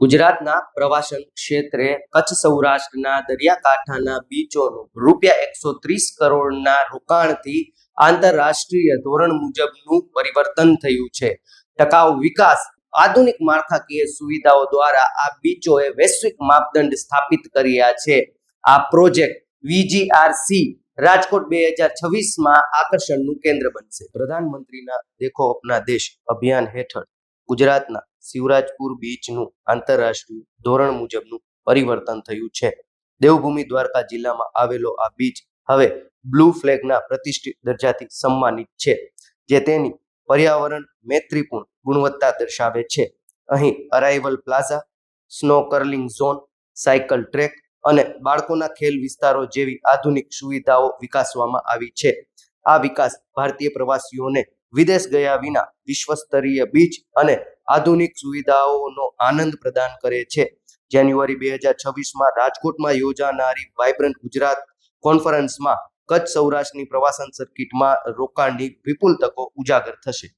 ગુજરાતના પ્રવાસન ક્ષેત્રે કચ્છ સૌરાષ્ટ્રના દરિયાકાંઠાના બીચોનું ₹130 કરોડના રોકાણથી આંતરરાષ્ટ્રીય ધોરણ મુજબનું પરિવર્તન થયું છે. ટકાઉ વિકાસ આધુનિક માળખાકીય સુવિધાઓ દ્વારા આ બીચોએ વૈશ્વિક માપદંડ સ્થાપિત કર્યા છે. આ પ્રોજેક્ટ VGRC રાજકોટ 2026માં આકર્ષણનું કેન્દ્ર બનશે. પ્રધાનમંત્રીના દેખો અપના દેશ અભિયાન હેઠળ ગુજરાતના શિવરાજપુર બીચનું આંતરરાષ્ટ્રીય ધોરણ મુજબનું પરિવર્તન થયું છે. દેવભૂમિ દ્વારકા જિલ્લામાં આવેલો આ બીચ હવે બ્લુ ફ્લેગના પ્રતિષ્ઠિત દરજ્જાથી સન્માનિત છે, જે તેની પર્યાવરણ મૈત્રીપૂર્ણ ગુણવત્તા દર્શાવે છે. અહીં arrival plaza, snow curling zone, cycle track અને બાળકોના ખેલ વિસ્તારો જેવી આધુનિક સુવિધાઓ વિકસાવવામાં આવી છે. આ વિકાસ ભારતીય પ્રવાસીઓને વિદેશ ગયા વિના વિશ્વસ્તરીય બીચ અને આધુનિક સુવિધાઓનો આનંદ પ્રદાન કરે છે. જાન્યુઆરી 2026માં રાજકોટમાં યોજાનારી વાઇબ્રન્ટ ગુજરાત કોન્ફરન્સમાં કચ્છ સૌરાષ્ટ્રની પ્રવાસન સર્કિટમાં રોકાણની વિપુલ તકો ઉજાગર થશે.